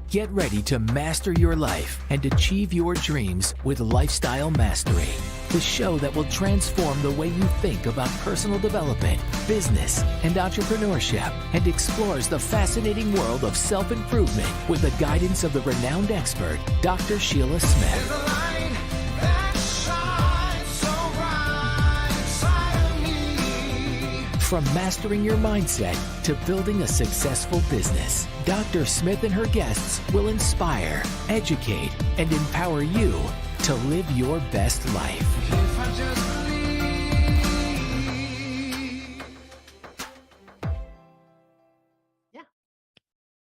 Get ready to master your life and achieve your dreams with Lifestyle Mastery, the show that will transform the way you think about personal development, business, and entrepreneurship, and explores the fascinating world of self-improvement with the guidance of the renowned expert, Dr. Sheila Smith. From mastering your mindset to building a successful business, Dr. Smith and her guests will inspire, educate, and empower you to live your best life.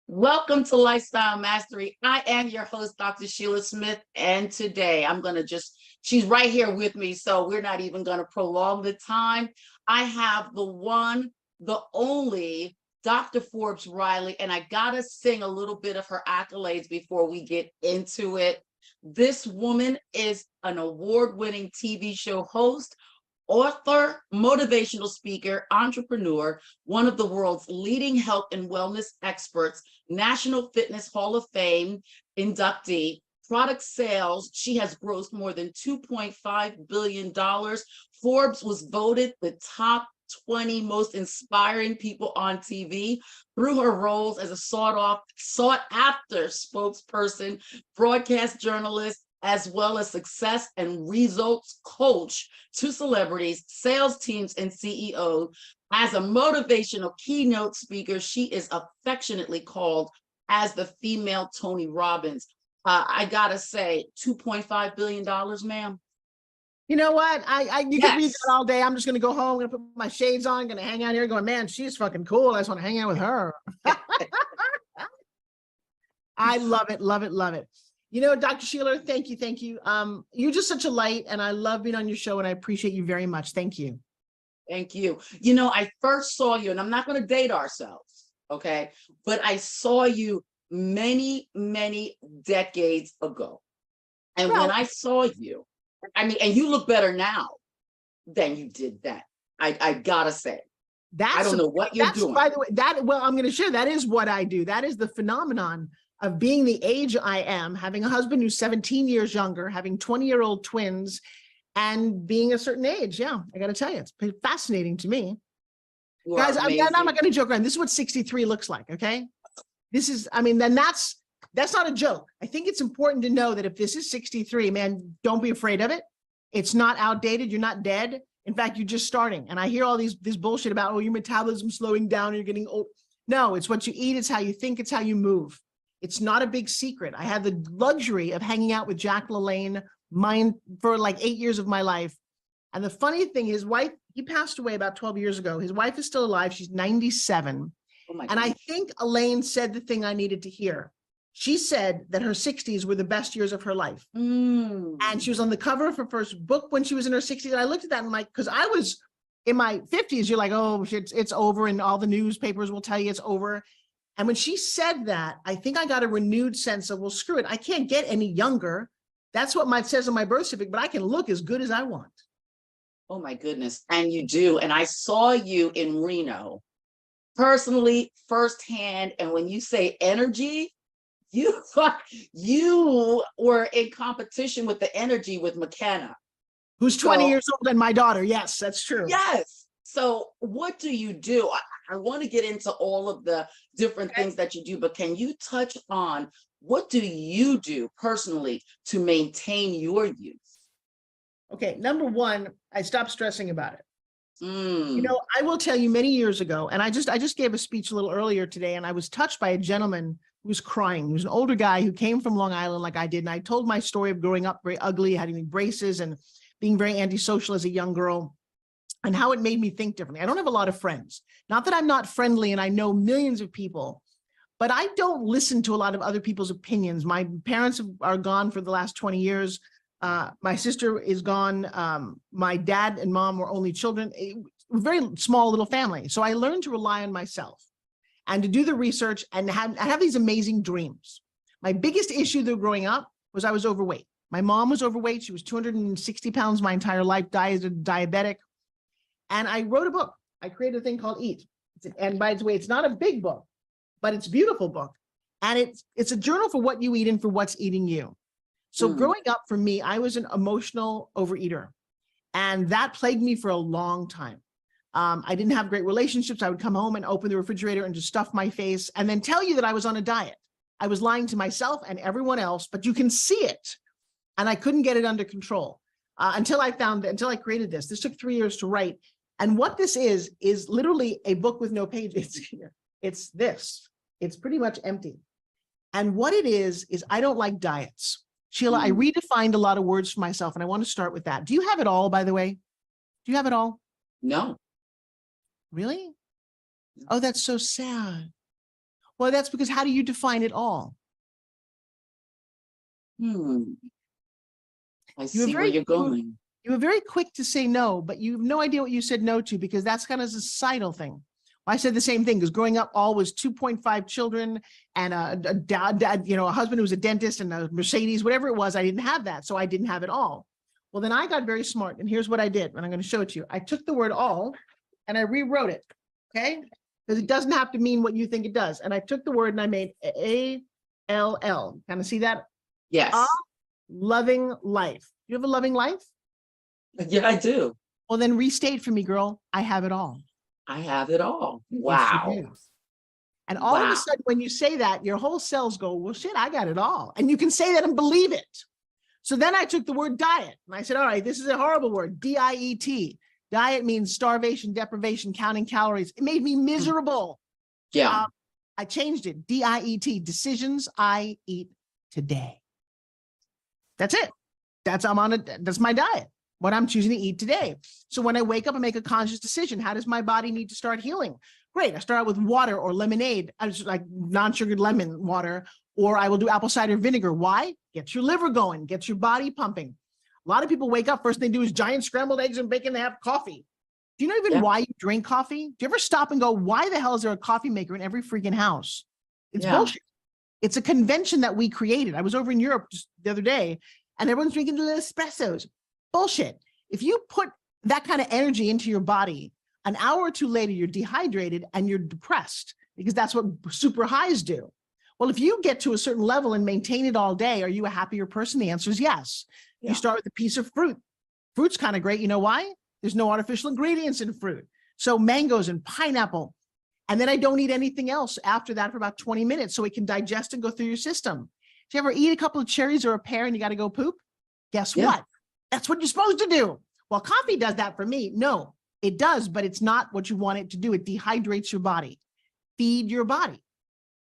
Welcome to Lifestyle Mastery. I am your host, Dr. Sheila Smith, and today I'm going to she's right here with me, so we're not even going to prolong the time. I have the one, the only Dr. Forbes Riley, and I got to sing a little bit of her accolades before we get into it. This woman is an award-winning TV show host, author, motivational speaker, entrepreneur, one of the world's leading health and wellness experts, National Fitness Hall of Fame inductee, product sales. She has grossed more than $2.5 billion. Forbes was voted the top 20 most inspiring people on TV through her roles as a sought-after spokesperson, broadcast journalist, as well as success and results coach to celebrities, sales teams, and CEOs. As a motivational keynote speaker, she is affectionately called as the female Tony Robbins. I gotta say, $2.5 billion, ma'am. You know what? You can read that all day. I'm just going to go home. I'm going to put my shades on. Going to hang out here going, man, she's fucking cool. I just want to hang out with her. I love it. Love it. Love it. You know, Dr. Sheila, thank you. Thank you. You're just such a light, and I love being on your show, and I appreciate you very much. Thank you. Thank you. You know, I first saw you, and I'm not going to date ourselves, okay? But I saw you many, many decades ago. And when I saw you, I mean, and you look better now than you did then. I gotta say, I don't know what you're doing. By the way, I'm going to share. That is what I do. That is the phenomenon of being the age I am, having a husband who's 17 years younger, having 20-year-old twins, and being a certain age. Yeah, I got to tell you, it's fascinating to me. Guys, I'm not going to joke around. This is what 63 looks like. Okay, this is. I mean, then that's not a joke. I think it's important to know that if this is 63, man, don't be afraid of it. It's not outdated. You're not dead. In fact, you're just starting. And I hear all this bullshit about, oh, your metabolism slowing down, you're getting old. No, it's what you eat. It's how you think. It's how you move. It's not a big secret. I had the luxury of hanging out with Jack LaLanne for like 8 years of my life. And the funny thing, his wife, he passed away about 12 years ago. His wife is still alive. She's 97. Oh my and I think Elaine said the thing I needed to hear. She said that her 60s were the best years of her life. And she was on the cover of her first book when she was in her 60s. And I looked at that and I'm like, because I was in my 50s, you're like, oh, shit, it's over. And all the newspapers will tell you it's over. And when she said that, I think I got a renewed sense of, well, screw it. I can't get any younger. That's what it says on my birth certificate, but I can look as good as I want. Oh my goodness. And you do. And I saw you in Reno personally, firsthand. And when you say energy, you were in competition with the energy with McKenna, who's 20 years old and my daughter. Yes, that's true. Yes. So what do you do? I want to get into all of the different things that you do, but can you touch on what do you do personally to maintain your youth? Okay. Number one, I stopped stressing about it. You know, I will tell you many years ago, and I just gave a speech a little earlier today, and I was touched by a gentleman who was crying. He was an older guy who came from Long Island like I did. And I told my story of growing up very ugly, having braces and being very antisocial as a young girl, and how it made me think differently. I don't have a lot of friends. Not that I'm not friendly and I know millions of people, but I don't listen to a lot of other people's opinions. My parents are gone for the last 20 years. My sister is gone. My dad and mom were only children, a very small little family. So I learned to rely on myself and to do the research and have these amazing dreams. My biggest issue though growing up was I was overweight. My mom was overweight. She was 260 pounds my entire life, diabetic. And I wrote a book. I created a thing called Eat. And by the way, it's not a big book, but it's a beautiful book. And it's a journal for what you eat and for what's eating you. So growing up for me, I was an emotional overeater, and that plagued me for a long time. I didn't have great relationships. I would come home and open the refrigerator and just stuff my face and then tell you that I was on a diet. I was lying to myself and everyone else, but you can see it. And I couldn't get it under control until I created this. This took 3 years to write. And what this is literally a book with no pages here. It's this. It's pretty much empty. And what it is I don't like diets. Sheila, I redefined a lot of words for myself, and I want to start with that. Do you have it all, by the way? Do you have it all? No. Really? Oh, that's so sad. Well, that's because how do you define it all? I see where you're going. You were very quick to say no, but you have no idea what you said no to, because that's kind of a societal thing. I said the same thing, because growing up, all was 2.5 children and a dad, a husband who was a dentist and a Mercedes, whatever it was. I didn't have that. So I didn't have it all. Well, then I got very smart. And here's what I did. And I'm going to show it to you. I took the word all and I rewrote it. Okay. Because it doesn't have to mean what you think it does. And I took the word and I made ALL. Kind of see that? Yes. Loving life. You have a loving life? Yeah, I do. Well, then restate for me, girl. I have it all. I have it all. Wow. Yes, and all of a sudden, when you say that, your whole cells go, well, shit, I got it all. And you can say that and believe it. So then I took the word diet and I said, all right, this is a horrible word, DIET. Diet means starvation, deprivation, counting calories. It made me miserable. Yeah. I changed it. DIET, decisions I eat today. That's it. That's my diet. What I'm choosing to eat today. So when I wake up and make a conscious decision, how does my body need to start healing? Great. I start out with water or lemonade. I just like non-sugared lemon water, or I will do apple cider vinegar. Why? Gets your liver going, gets your body pumping. A lot of people wake up, first thing they do is giant scrambled eggs and bacon. They have coffee. Do you know even why you drink coffee? Do you ever stop and go, why the hell is there a coffee maker in every freaking house? It's bullshit. It's a convention that we created. I was over in Europe just the other day and everyone's drinking little espressos. Bullshit. If you put that kind of energy into your body, an hour or two later, you're dehydrated and you're depressed, because that's what super highs do. Well, if you get to a certain level and maintain it all day, are you a happier person? The answer is yes. Yeah. You start with a piece of fruit. Fruit's kind of great. You know why? There's no artificial ingredients in fruit. So mangoes and pineapple. And then I don't eat anything else after that for about 20 minutes so it can digest and go through your system. Do you ever eat a couple of cherries or a pear and you got to go poop? Guess what? That's what you're supposed to do. Well, coffee does that for me. No, it does, but it's not what you want it to do. It dehydrates your body. Feed your body.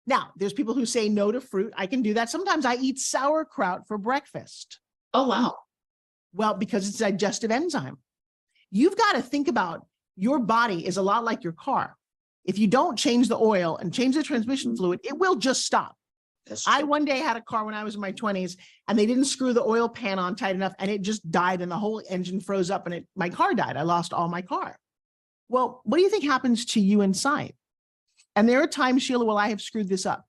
Now, there's people who say no to fruit. I can do that. Sometimes I eat sauerkraut for breakfast. Oh, wow. Well, because it's a digestive enzyme. You've got to think about your body is a lot like your car. If you don't change the oil and change the transmission fluid, it will just stop. I one day had a car when I was in my 20s and they didn't screw the oil pan on tight enough and it just died and the whole engine froze up and my car died. I lost all my car. Well, what do you think happens to you inside? And there are times, Sheila, well, I have screwed this up.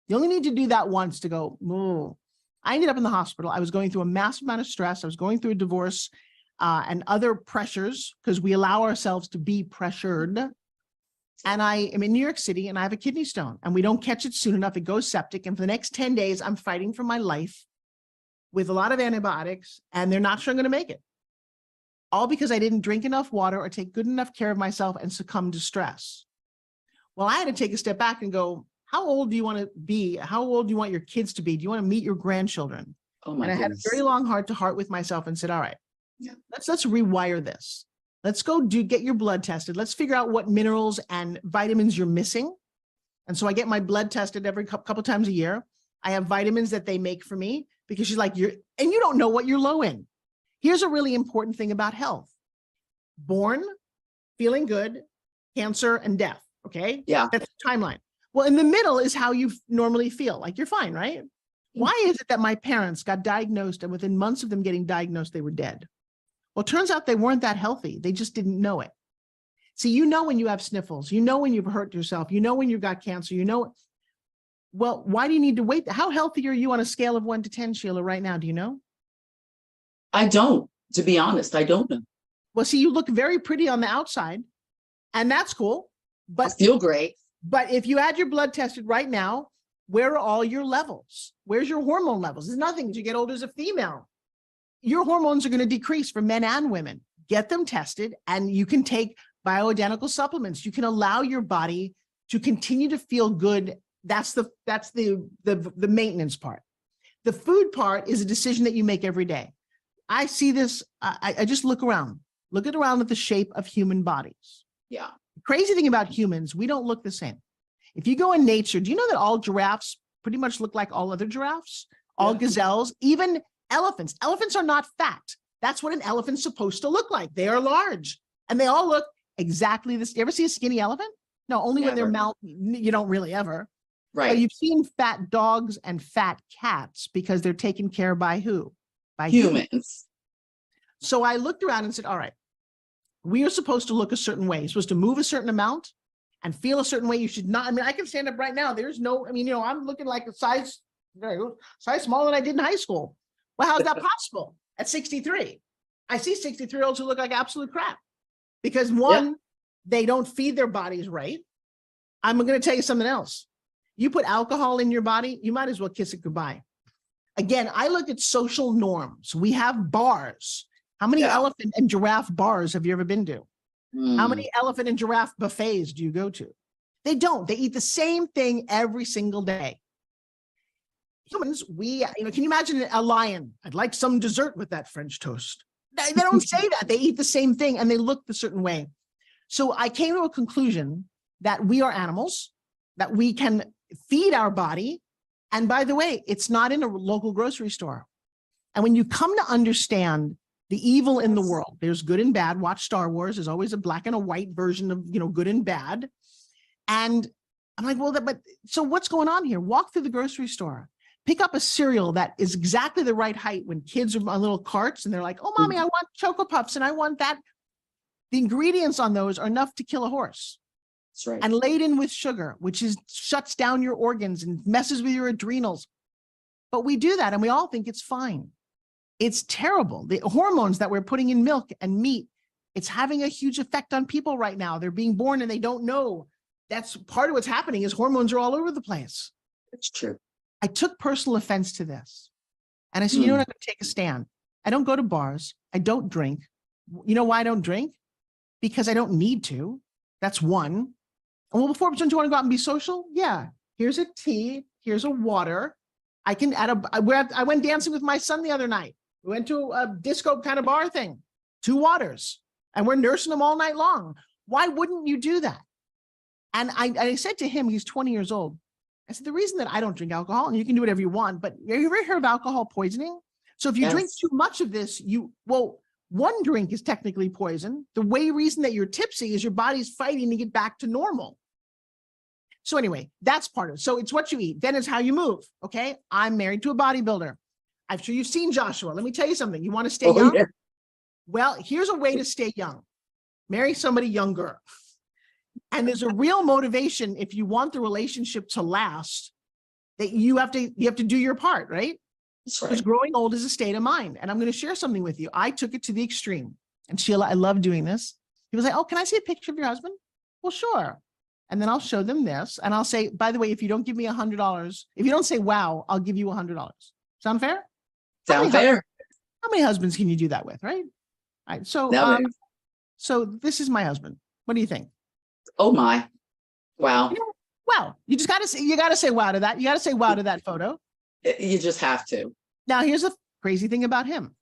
You only need to do that once to go, oh. I ended up in the hospital. I was going through a massive amount of stress. I was going through a divorce and other pressures because we allow ourselves to be pressured. And I am in New York City and I have a kidney stone and we don't catch it soon enough. It goes septic. And for the next 10 days, I'm fighting for my life with a lot of antibiotics and they're not sure I'm going to make it. All because I didn't drink enough water or take good enough care of myself and succumb to stress. Well, I had to take a step back and go, how old do you want to be? How old do you want your kids to be? Do you want to meet your grandchildren? Oh my and I goodness. had a very long heart to heart with myself and said, all right, let's rewire this. Let's go get your blood tested. Let's figure out what minerals and vitamins you're missing. And so I get my blood tested every couple times a year. I have vitamins that they make for me because she's like, you don't know what you're low in. Here's a really important thing about health. Born, feeling good, cancer, and death. Okay. Yeah. That's the timeline. Well, in the middle is how you normally feel. Like you're fine, right? Why is it that my parents got diagnosed and within months of them getting diagnosed, they were dead? Well, it turns out they weren't that healthy. They just didn't know it. See, you know when you have sniffles, you know when you've hurt yourself, you know when you've got cancer, you know. Well, why do you need to wait? How healthy are you on a scale of 1 to 10, Sheila, right now? Do you know? I don't, to be honest, I don't know. Well, see, you look very pretty on the outside and that's cool. But I feel great. But if you had your blood tested right now where are all your levels? Where's your hormone levels? There's nothing. As you get older as a female, your hormones are going to decrease for men and women. Get them tested, and you can take bioidentical supplements. You can allow your body to continue to feel good. That's the maintenance part. The food part is a decision that you make every day. I see this. I just look around at the shape of human bodies. Yeah. The crazy thing about humans, we don't look the same. If you go in nature, do you know that all giraffes pretty much look like all other giraffes? All gazelles, even elephants. Elephants are not fat. That's what an elephant's supposed to look like. They are large, and they all look exactly this. You ever see a skinny elephant? No, only when they're mountain. You don't really ever. Right. But you've seen fat dogs and fat cats because they're taken care of by who? By humans. So I looked around and said, all right, we are supposed to look a certain way. You're supposed to move a certain amount and feel a certain way. You should not. I mean, I can stand up right now. There's no, I mean, I'm looking like a size smaller than I did in high school. Well, how's that possible at 63? I see 63-year-olds who look like absolute crap because one, they don't feed their bodies right. I'm going to tell you something else. You put alcohol in your body, you might as well kiss it goodbye. Again, I look at social norms. We have bars. How many elephant and giraffe bars have you ever been to? How many elephant and giraffe buffets do you go to? They don't. They eat the same thing every single day. Humans, can you imagine a lion? I'd like some dessert with that French toast. They don't say that. They eat the same thing and they look the certain way. So I came to a conclusion that we are animals, that we can feed our body. And by the way, it's not in a local grocery store. And when you come to understand the evil in the world, there's good and bad. Watch Star Wars. There's always a black and a white version of, good and bad. And I'm like, well, but so what's going on here? Walk through the grocery store, pick up a cereal that is exactly the right height when kids are on little carts and they're like, oh, mommy, I want Choco Puffs and I want that. The ingredients on those are enough to kill a horse. That's right. And laden with sugar, which shuts down your organs and messes with your adrenals. But we do that and we all think it's fine. It's terrible. The hormones that we're putting in milk and meat, it's having a huge effect on people right now. They're being born and they don't know. That's part of what's happening is hormones are all over the place. It's true. I took personal offense to this. And I said, you know what, I'm going to take a stand. I don't go to bars. I don't drink. You know why I don't drink? Because I don't need to. That's one. Well, before, don't you want to go out and be social? Yeah. Here's a tea. Here's a water. I went dancing with my son the other night. We went to a disco kind of bar thing, 2 waters, and we're nursing them all night long. Why wouldn't you do that? And I said to him, he's 20 years old. I said, the reason that I don't drink alcohol, and you can do whatever you want, but have you ever heard of alcohol poisoning? So if you drink too much of this, one drink is technically poison. The reason that you're tipsy is your body's fighting to get back to normal. So anyway, that's part of it. So it's what you eat. Then it's how you move. Okay. I'm married to a bodybuilder. I'm sure you've seen Joshua. Let me tell you something. You want to stay young? Yeah. Well, here's a way to stay young. Marry somebody younger. And there's a real motivation if you want the relationship to last, that you have to do your part, right? That's right. Because growing old is a state of mind. And I'm going to share something with you. I took it to the extreme. And Sheila, I love doing this. He was like, oh, can I see a picture of your husband? Well, sure. And then I'll show them this. And I'll say, by the way, if you don't give me $100, if you don't say, wow, I'll give you $100. Sound fair? Sound fair. How many husbands can you do that with, right? All right. So, so this is my husband. What do you think? Oh my. Wow. Wow. You just got to say wow to that. You got to say wow to that photo. You just have to. Now, here's the crazy thing about him.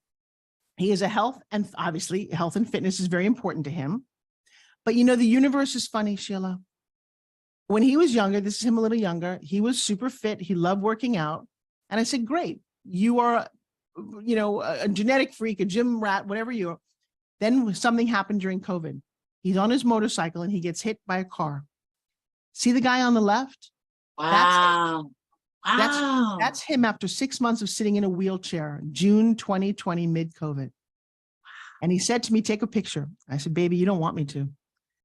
He is obviously health and fitness is very important to him. But the universe is funny, Sheila. When he was younger, this is him a little younger, he was super fit. He loved working out. And I said, great. You are, a genetic freak, a gym rat, whatever you are. Then something happened during COVID. He's on his motorcycle and he gets hit by a car. See the guy on the left? Wow. That's him after 6 months of sitting in a wheelchair, June 2020, mid-COVID. And he said to me, take a picture. I said, baby, you don't want me to.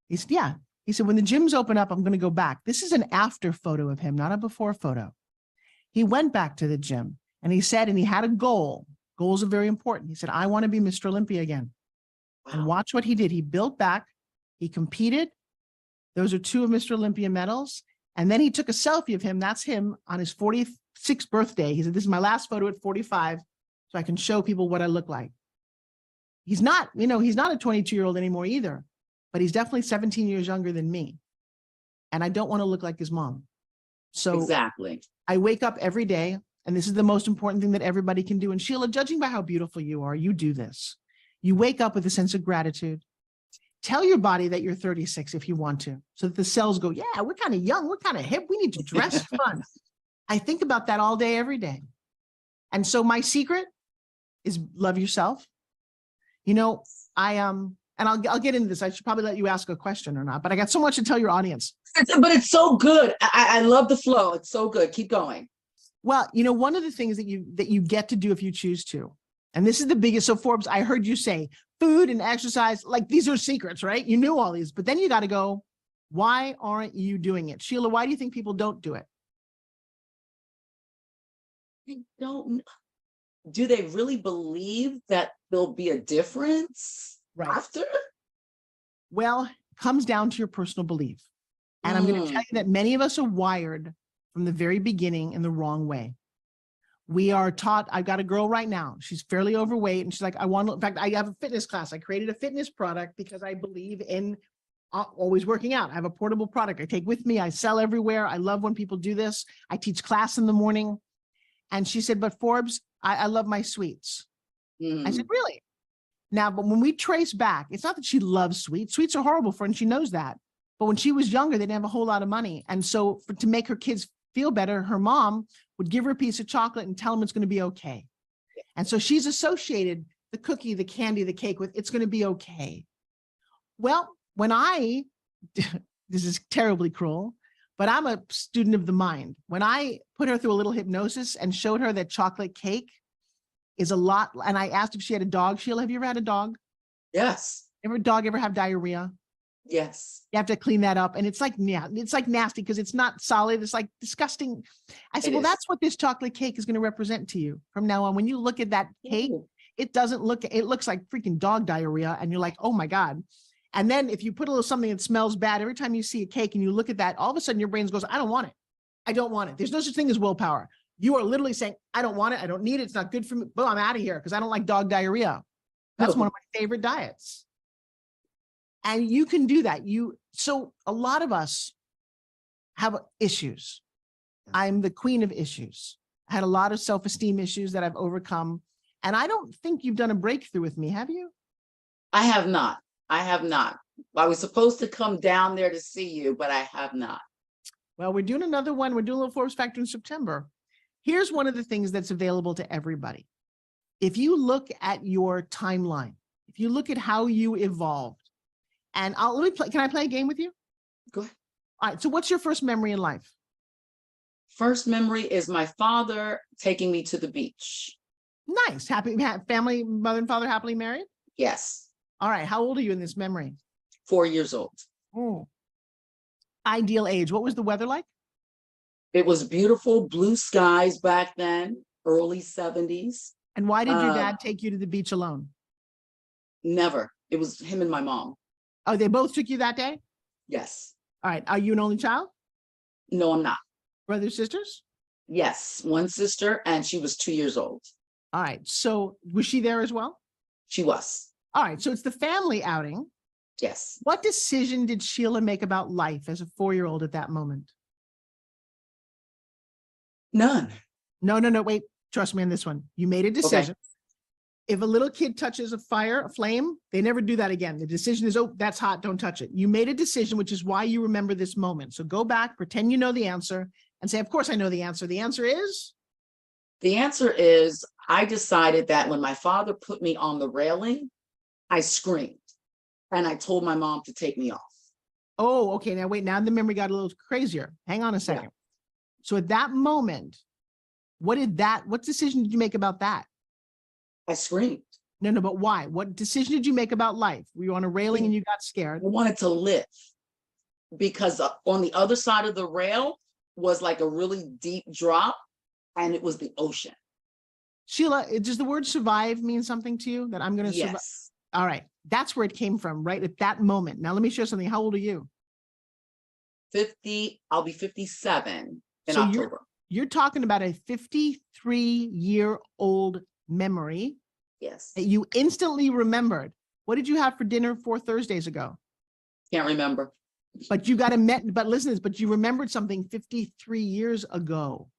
He said, yeah. He said, when the gyms open up, I'm going to go back. This is an after photo of him, not a before photo. He went back to the gym and he said, and he had a goal. Goals are very important. He said, I want to be Mr. Olympia again. Wow. And watch what he did. He built back. He competed. Those are 2 of Mr. Olympia medals. And then he took a selfie of him. That's him on his 46th birthday. He said, this is my last photo at 45, so I can show people what I look like. He's not, he's not a 22-year-old anymore either, but he's definitely 17 years younger than me. And I don't want to look like his mom. So exactly. I wake up every day, and this is the most important thing that everybody can do. And Sheila, judging by how beautiful you are, you do this. You wake up with a sense of gratitude. Tell your body that you're 36 if you want to, so that the cells go, yeah, we're kind of young, we're kind of hip, we need to dress fun. I think about that all day, every day. And so my secret is love yourself. And I'll get into this. I should probably let you ask a question or not, but I got so much to tell your audience. But it's so good. I love the flow. It's so good. Keep going. Well, one of the things that you get to do if you choose to, and this is the biggest. So Forbes, I heard you say food and exercise, like these are secrets, right? You knew all these, but then you got to go, why aren't you doing it? Sheila, why do you think people don't do it? I don't. Do they really believe that there'll be a difference after? Well, it comes down to your personal belief. And I'm going to tell you that many of us are wired from the very beginning in the wrong way. We are taught, I've got a girl right now, she's fairly overweight, and she's like, in fact, I have a fitness class. I created a fitness product because I believe in always working out. I have a portable product I take with me. I sell everywhere. I love when people do this. I teach class in the morning. And she said, but Forbes, I love my sweets. I said, really? Now, but when we trace back, it's not that she loves sweets. Sweets are horrible for her, and she knows that. But when she was younger, they didn't have a whole lot of money. And so to make her kids feel better, her mom would give her a piece of chocolate and tell them it's going to be okay. And so she's associated the cookie, the candy, the cake with it's going to be okay. Well, when this is terribly cruel, but I'm a student of the mind. When I put her through a little hypnosis and showed her that chocolate cake is a lot, and I asked if she had a dog. Sheila, have you ever had a dog? Yes. Ever dog ever have diarrhea? Yes. You have to clean that up. And it's like, yeah, it's like nasty because it's not solid. It's like disgusting. I said, well, that's what this chocolate cake is going to represent to you from now on. When you look at that cake, it looks like freaking dog diarrhea. And you're like, oh my God. And then if you put a little something that smells bad, every time you see a cake and you look at that, all of a sudden your brain goes, I don't want it. I don't want it. There's no such thing as willpower. You are literally saying, I don't want it. I don't need it. It's not good for me. Boom, I'm out of here because I don't like dog diarrhea. That's one of my favorite diets. And you can do that. So a lot of us have issues. I'm the queen of issues. I had a lot of self-esteem issues that I've overcome. And I don't think you've done a breakthrough with me, have you? I have not. I was supposed to come down there to see you, but I have not. Well, we're doing another one. We're doing a little Forbes Factor in September. Here's one of the things that's available to everybody. If you look at your timeline, if you look at how you evolved, and can I play a game with you? Go ahead. All right. So what's your first memory in life? First memory is my father taking me to the beach. Nice. Happy family, mother and father happily married? Yes. All right. How old are you in this memory? 4 years old. Oh. Ideal age. What was the weather like? It was beautiful, blue skies back then, early 70s. And why did your dad take you to the beach alone? Never. It was him and my mom. Oh, they both took you that day? Yes. All right. Are you an only child? No, I'm not. Brothers, sisters? Yes. One sister, and she was 2 years old. All right. So was she there as well? She was. All right. So it's the family outing. Yes. What decision did Sheila make about life as a 4-year-old at that moment? None. No. Wait, trust me on this one. You made a decision. Okay. If a little kid touches a flame, they never do that again. The decision is, oh, that's hot, don't touch it. You made a decision, which is why you remember this moment. So go back, pretend you know the answer, and say, of course I know the answer. The answer is? The answer is, I decided that when my father put me on the railing, I screamed. And I told my mom to take me off. Oh, okay. Now wait, now the memory got a little crazier. Hang on a second. Yeah. So at that moment, what decision did you make about that? I screamed. No, but why? What decision did you make about life? Were you on a railing and you got scared? I wanted to live because on the other side of the rail was like a really deep drop and it was the ocean. Sheila, does the word survive mean something to you that I'm going to survive? Yes. All right. That's where it came from, right? At that moment. Now, let me show you something. How old are you? I'll be 57 in So October. you're talking about a 53-year-old memory Yes. that you instantly remembered. What did you have for dinner 4 Thursdays ago? Can't remember. But but listen to this, but you remembered something 53 years ago.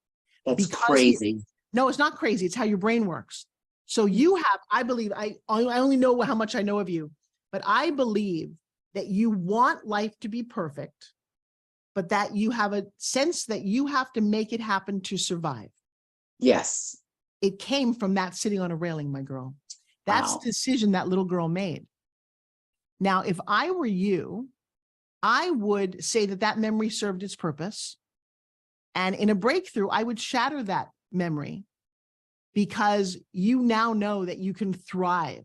That's crazy. No, it's not crazy. It's how your brain works. So you have, I believe, I only know how much I know of you, but I believe that you want life to be perfect, but that you have a sense that you have to make it happen to survive. Yes. It came from that sitting on a railing, my girl. That's Wow. the decision that little girl made. Now, if I were you, I would say that that memory served its purpose. And in a breakthrough, I would shatter that memory because you now know that you can thrive.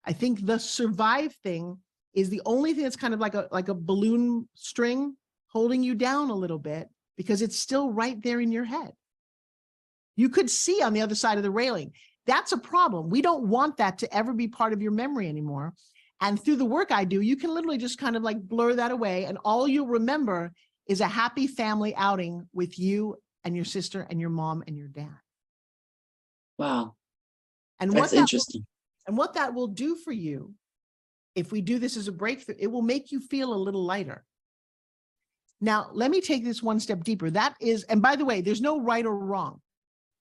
I think the survive thing is the only thing that's kind of like a balloon string holding you down a little bit because it's still right there in your head. You could see on the other side of the railing. That's a problem. We don't want that to ever be part of your memory anymore. And through the work I do, you can literally just kind of like blur that away. And all you'll remember is a happy family outing with you and your sister and your mom and your dad. Wow. And That's interesting. what that will do for you, if we do this as a breakthrough, it will make you feel a little lighter. Now, let me take this one step deeper. That is, and by the way, there's no right or wrong,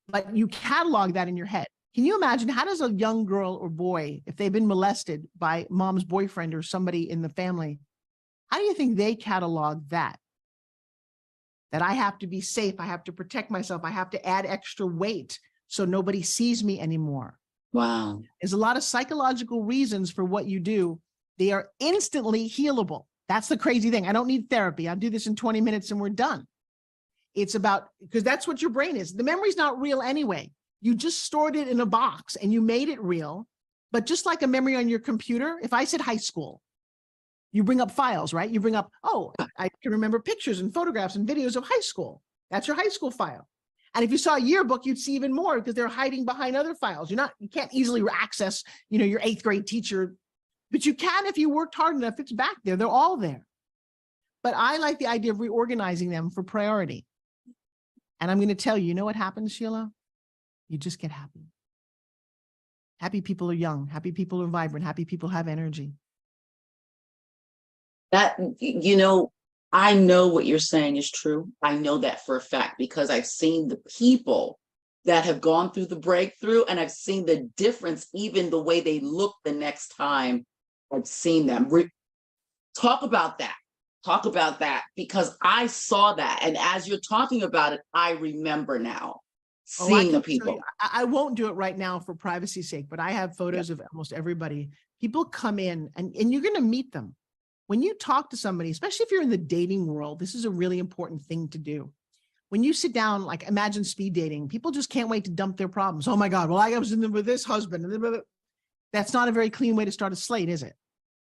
but you catalog that in your head. Can you imagine, how does a young girl or boy, if they've been molested by mom's boyfriend or somebody in the family, how do you think they catalog that? That I have to be safe, I have to protect myself, I have to add extra weight so nobody sees me anymore. Wow. There's a lot of psychological reasons for what you do. They are instantly healable. That's the crazy thing. I don't need therapy. I'll do this in 20 minutes and we're done. It's about, because that's what your brain is. The memory's not real anyway. You just stored it in a box and you made it real. But just like a memory on your computer, if I said high school, you bring up files, right? You bring up, oh, I can remember pictures and photographs and videos of high school. That's your high school file. And if you saw a yearbook, you'd see even more because they're hiding behind other files. You can't easily access, your 8th grade teacher, but you can if you worked hard enough. It's back there. They're all there. But I like the idea of reorganizing them for priority. And I'm going to tell you, you know what happens, Sheila? You just get happy. Happy people are young. Happy people are vibrant. Happy people have energy. That, I know what you're saying is true. I know that for a fact because I've seen the people that have gone through the breakthrough and I've seen the difference, even the way they look the next time I've seen them. Talk about that. Talk about that because I saw that. And as you're talking about it, I remember now seeing the people. I won't do it right now for privacy's sake, but I have photos of almost everybody. People come in and you're going to meet them. When you talk to somebody, especially if you're in the dating world, this is a really important thing to do. When you sit down, like imagine speed dating, people just can't wait to dump their problems. Oh my God, well, I was in there with this husband. That's not a very clean way to start a slate, is it?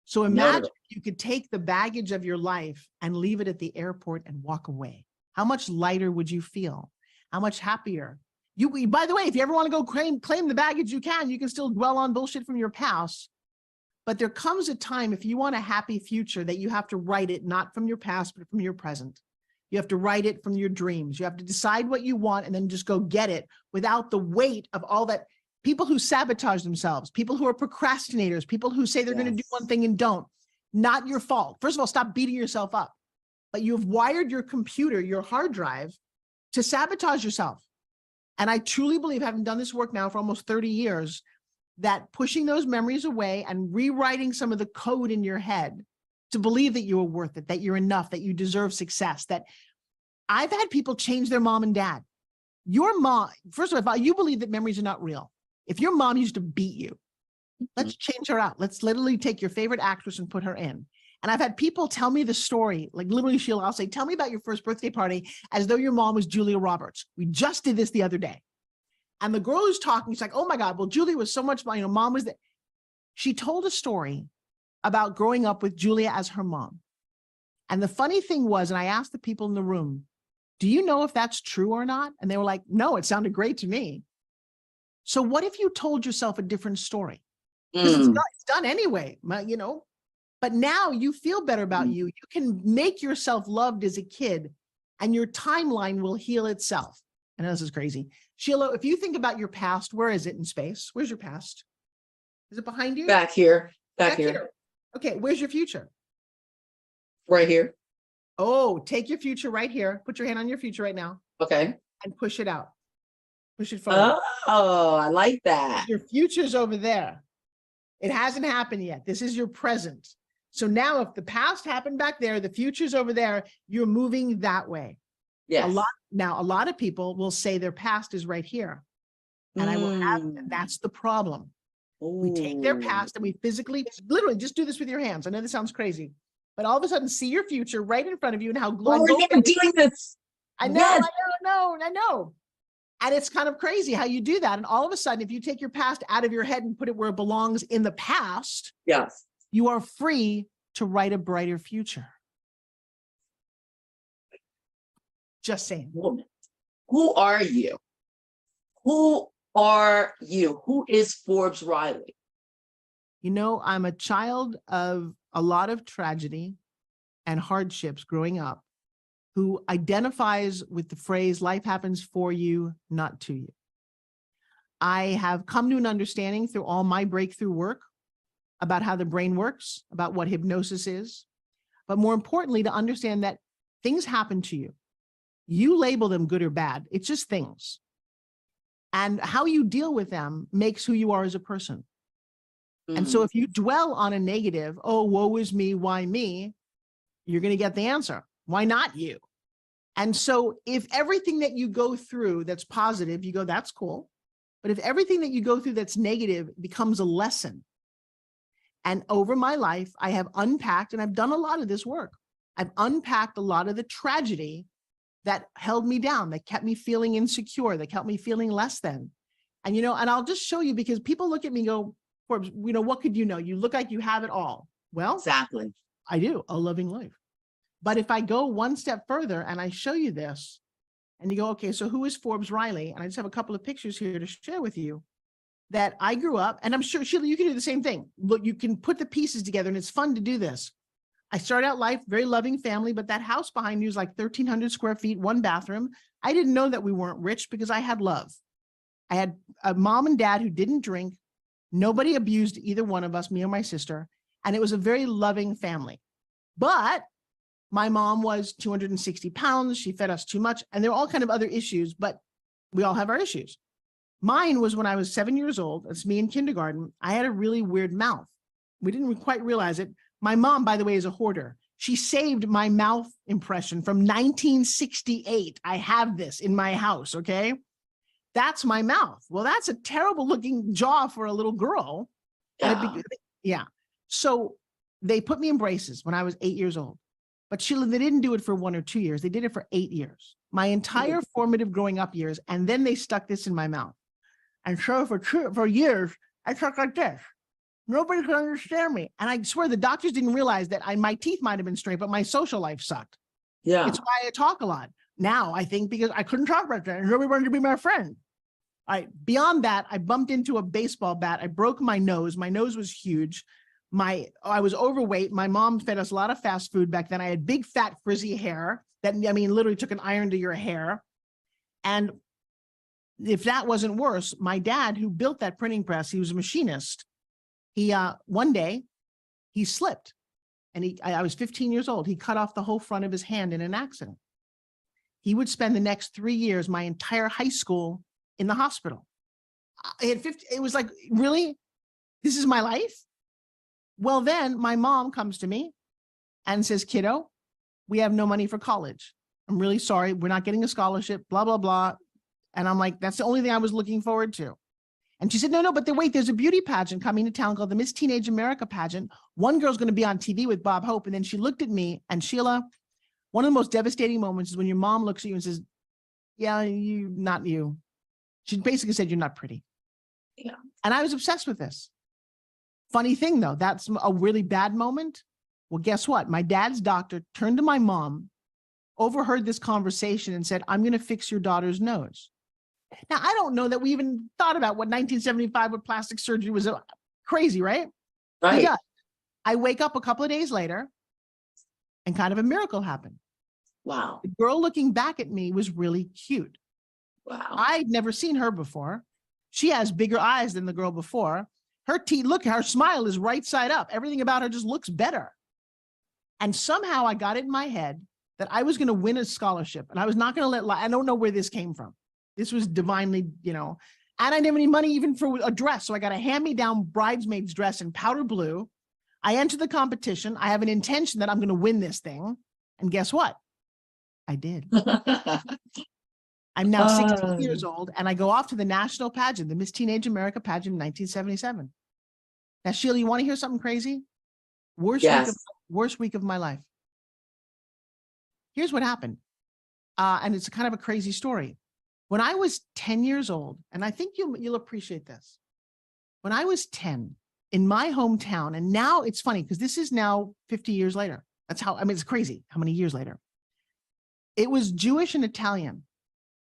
So imagine if you could take the baggage of your life and leave it at the airport and walk away. How much lighter would you feel? How much happier? By the way, if you ever want to go claim the baggage, you can still dwell on bullshit from your past. But there comes a time, if you want a happy future, that you have to write it, not from your past, but from your present. You have to write it from your dreams. You have to decide what you want and then just go get it without the weight of all that. People who sabotage themselves, people who are procrastinators, people who say they're going to do one thing and don't. Not your fault. First of all, stop beating yourself up. But you have wired your computer, your hard drive, to sabotage yourself. And I truly believe, having done this work now for almost 30 years, that pushing those memories away and rewriting some of the code in your head to believe that you are worth it, that you're enough, that you deserve success, that I've had people change their mom and dad. Your mom, first of all, you believe that memories are not real. If your mom used to beat you, let's change her out. Let's literally take your favorite actress and put her in. And I've had people tell me the story, like literally, Sheila, I'll say, tell me about your first birthday party as though your mom was Julia Roberts. We just did this the other day. And the girl who's talking, she's like, oh my God, well, Julia was so much, mom was there. She told a story about growing up with Julia as her mom. And the funny thing was, and I asked the people in the room, do you know if that's true or not? And they were like, no, it sounded great to me. So what if you told yourself a different story? Because it's done anyway, But now you feel better about you. You can make yourself loved as a kid and your timeline will heal itself. I know this is crazy. Sheila, if you think about your past, where is it in space? Where's your past? Is it behind you? Back here. Back here. Okay, where's your future? Right here. Oh, take your future right here. Put your hand on your future right now. Okay. And push it out. Push it forward. Oh, I like that. Your future's over there. It hasn't happened yet. This is your present. So now if the past happened back there, the future's over there, you're moving that way. Yes. A lot of people will say their past is right here. And I will have, that's the problem. We take their past and we physically, literally just do this with your hands. I know this sounds crazy, but all of a sudden see your future right in front of you and how glorious. Oh, you're doing this. I know, yes. I know. And it's kind of crazy how you do that. And all of a sudden, if you take your past out of your head and put it where it belongs in the past, yes, you are free to write a brighter future. Just saying. Woman, who are you? Who are you? Who is Forbes Riley? You know, I'm a child of a lot of tragedy and hardships growing up, who identifies with the phrase, life happens for you, not to you. I have come to an understanding through all my breakthrough work about how the brain works, about what hypnosis is, but more importantly, to understand that things happen to you. You label them good or bad. It's just things. And how you deal with them makes who you are as a person. And so if you dwell on a negative, oh, woe is me, why me? You're going to get the answer. Why not you? And so if everything that you go through that's positive, you go, that's cool. But if everything that you go through that's negative becomes a lesson. And over my life, I have unpacked, and I've done a lot of this work. I've unpacked a lot of the tragedy that held me down, that kept me feeling insecure, that kept me feeling less than. And, you know, and I'll just show you, because people look at me and go, Forbes, you know, what could you know? You look like you have it all. Well, exactly. I do, a loving life. But if I go one step further and I show you this, and you go, okay, so who is Forbes Riley? And I just have a couple of pictures here to share with you that I grew up, and I'm sure, Sheila, you can do the same thing. Look, you can put the pieces together, and it's fun to do this. I started out life, very loving family, but that house behind you is like 1,300 square feet, one bathroom. I didn't know that we weren't rich because I had love. I had a mom and dad who didn't drink. Nobody abused either one of us, me or my sister. And it was a very loving family. But my mom was 260 pounds. She fed us too much. And there were all kind of other issues, but we all have our issues. Mine was when I was 7 years old. It's me in kindergarten. I had a really weird mouth. We didn't quite realize it. My mom, by the way, is a hoarder. She saved my mouth impression from 1968. I have this in my house, okay? That's my mouth. Well, that's a terrible looking jaw for a little girl. Yeah. So they put me in braces when I was 8 years old. But Sheila, they didn't do it for 1 or 2 years. They did it for 8 years, my entire formative growing up years. And then they stuck this in my mouth. And so for years, I talked like this. Nobody could understand me. And I swear the doctors didn't realize that my teeth might have been straight, but my social life sucked. Yeah. It's why I talk a lot. Now, I think because I couldn't talk about that and nobody wanted to be my friend. All right. Beyond that, I bumped into a baseball bat. I broke my nose. My nose was huge. I was overweight. My mom fed us a lot of fast food back then. I had big, fat, frizzy hair that, I mean, literally took an iron to your hair. And if that wasn't worse, my dad, who built that printing press, he was a machinist. One day he slipped and I was 15 years old. He cut off the whole front of his hand in an accident. He would spend the next 3 years, my entire high school, in the hospital. It was like, really? This is my life? Well, then my mom comes to me and says, kiddo, we have no money for college. I'm really sorry. We're not getting a scholarship, blah, blah, blah. And I'm like, that's the only thing I was looking forward to. And she said, no, but wait, there's a beauty pageant coming to town called the Miss Teenage America pageant. One girl's going to be on TV with Bob Hope. And then she looked at me, and Sheila, one of the most devastating moments is when your mom looks at you and says, yeah, not you. She basically said, you're not pretty. Yeah. And I was obsessed with this. Funny thing though, that's a really bad moment. Well, guess what? My dad's doctor turned to my mom, overheard this conversation and said, I'm going to fix your daughter's nose. Now, I don't know that we even thought about what 1975 with plastic surgery was crazy, right? Right. I wake up a couple of days later and kind of a miracle happened. Wow. The girl looking back at me was really cute. Wow. I'd never seen her before. She has bigger eyes than the girl before. Her teeth, look, her smile is right side up. Everything about her just looks better. And somehow I got it in my head that I was going to win a scholarship and I was not going to I don't know where this came from. This was divinely, and I didn't have any money even for a dress. So I got a hand-me-down bridesmaid's dress in powder blue. I enter the competition. I have an intention that I'm going to win this thing. And guess what? I did. I'm now 16 years old and I go off to the national pageant, the Miss Teenage America pageant in 1977. Now, Sheila, you want to hear something crazy? Worst week of my life. Here's what happened. And it's kind of a crazy story. When I was 10 years old, and I think you'll appreciate this. When I was 10 in my hometown, and now it's funny because this is now 50 years later. That's how, it's crazy how many years later. It was Jewish and Italian.